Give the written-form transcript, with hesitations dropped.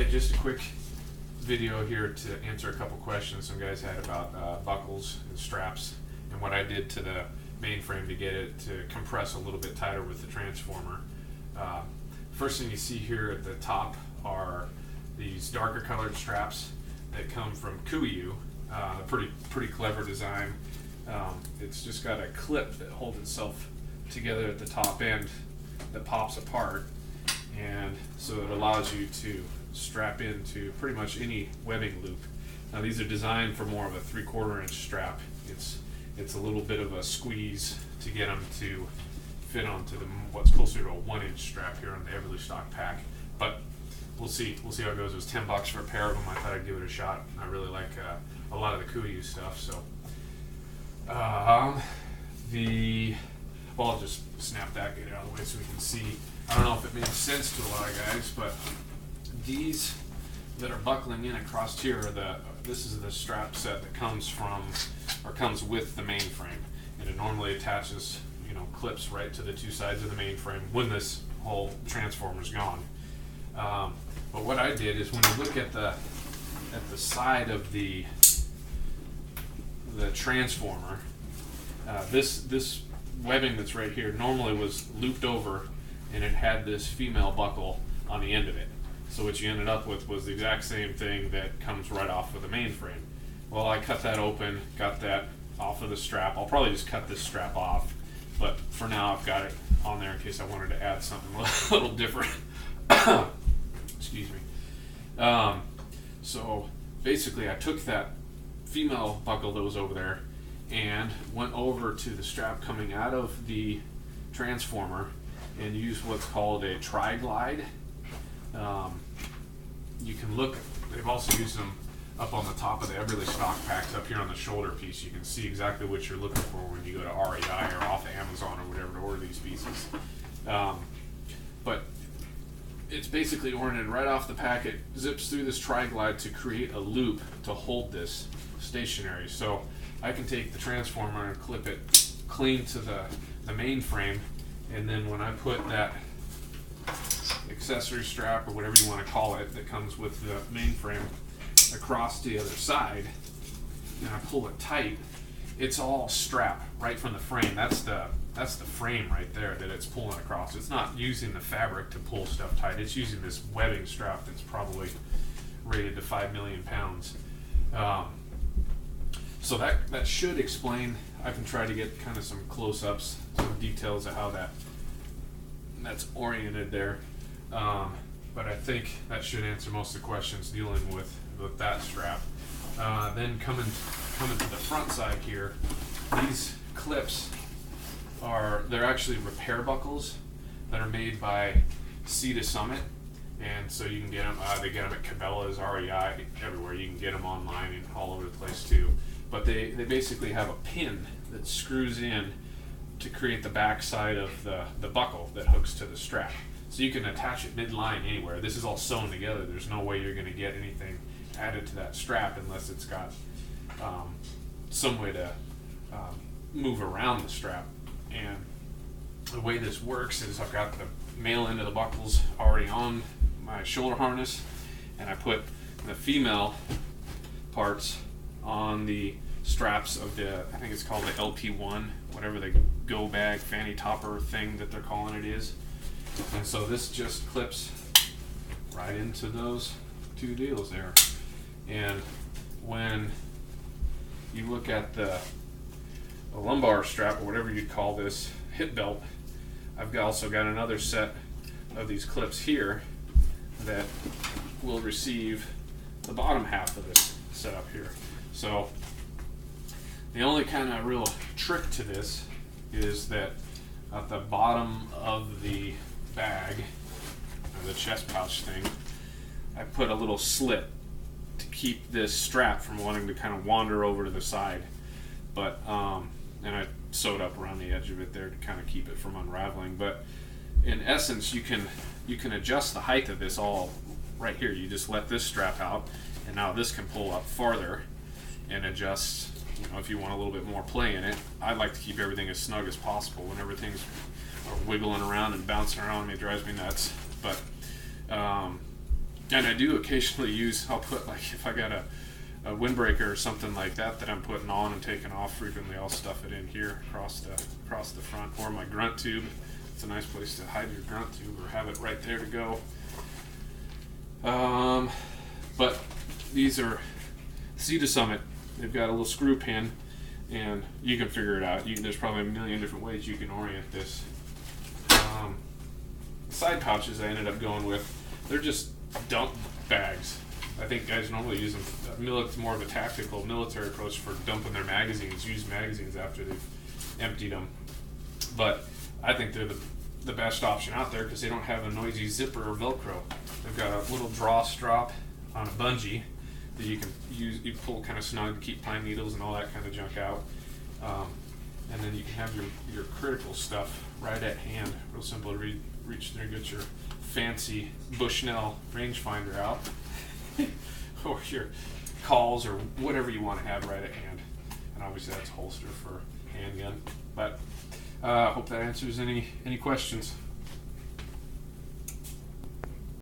Hey, just a quick video here to answer a couple questions some guys had about buckles and straps and what I did to the mainframe to get it to compress a little bit tighter with the transformer. First thing you see here at the top are these darker colored straps that come from Kuiu. Pretty clever design. It's just got a clip that holds itself together at the top end that pops apart, and so it allows you to strap into pretty much any webbing loop. Now these are designed for more of a 3/4 inch strap. It's a little bit of a squeeze to get them to fit onto what's closer to a 1-inch strap here on the Eberlestock pack, but we'll see how it goes. It was $10 for a pair of them. I thought I'd give it a shot. I really like a lot of the Kuiu stuff. So I'll just snap that, get it out of the way so we can see. I don't know if it makes sense to a lot of guys, but these that are buckling in across here are this is the strap set that comes with the mainframe, and it normally attaches, clips right to the two sides of the mainframe when this whole transformer's gone. But what I did is, when you look at the side of the transformer, this webbing that's right here normally was looped over, and it had this female buckle on the end of it. So what you ended up with was the exact same thing that comes right off of the mainframe. Well, I cut that open, got that off of the strap. I'll probably just cut this strap off, but for now I've got it on there in case I wanted to add something a little different. Excuse me. So basically I took that female buckle that was over there and went over to the strap coming out of the transformer and used what's called a tri-glide. You can look, they've also used them up on the top of the Eberlestock packs up here on the shoulder piece. You can see exactly what you're looking for when you go to REI or off Amazon or whatever to order these pieces. But it's basically oriented right off the pack. It zips through this tri-glide to create a loop to hold this stationary. So I can take the transformer and clip it clean to the mainframe, and then when I put that accessory strap or whatever you want to call it that comes with the mainframe across to the other side, and I pull it tight, it's all strap right from the frame. That's the frame right there that it's pulling across. It's not using the fabric to pull stuff tight. It's using this webbing strap that's probably rated to 5 million pounds. So that should explain. I can try to get kind of some close-ups, some details of how that's oriented there. But I think that should answer most of the questions dealing with that strap. Then coming to the front side here, these clips they're actually repair buckles that are made by Sea to Summit, and so you can get them. They get them at Cabela's, REI, everywhere. You can get them online and all over the place too. But they basically have a pin that screws in to create the back side of the buckle that hooks to the strap. So you can attach it midline anywhere. This is all sewn together. There's no way you're going to get anything added to that strap unless it's got some way to move around the strap. And the way this works is I've got the male end of the buckles already on my shoulder harness, and I put the female parts on the straps of I think it's called the LP1, whatever the go bag fanny topper thing that they're calling it is. And so this just clips right into those two deals there. And when you look at the lumbar strap, or whatever you'd call this, hip belt, I've also got another set of these clips here that will receive the bottom half of this setup here. So the only kind of real trick to this is that at the bottom of the bag, or the chest pouch thing, I put a little slit to keep this strap from wanting to kind of wander over to the side. But and I sewed up around the edge of it there to kind of keep it from unraveling. But in essence, you can adjust the height of this all right here. You just let this strap out, and now this can pull up farther and adjust. If you want a little bit more play in it. I like to keep everything as snug as possible. Whenever things are wiggling around and bouncing around me, it drives me nuts. But And I do occasionally use, I'll put, like, if I got a windbreaker or something like that I'm putting on and taking off frequently, I'll stuff it in here across the front, or my grunt tube. It's a nice place to hide your grunt tube or have it right there to go. But these are Sea to Summit. They've got a little screw pin, and you can figure it out. There's probably a million different ways you can orient this. Side pouches I ended up going with, they're just dump bags. I think guys normally use them. It's more of a tactical military approach for dumping their magazines, used magazines after they've emptied them. But I think they're the best option out there because they don't have a noisy zipper or Velcro. They've got a little draw strap on a bungee that you can use. You pull kind of snug to keep pine needles and all that kind of junk out. And then you can have your critical stuff right at hand. Real simple to reach there and get your fancy Bushnell rangefinder out, or your calls or whatever you want to have right at hand. And obviously that's a holster for handgun. But I hope that answers any questions.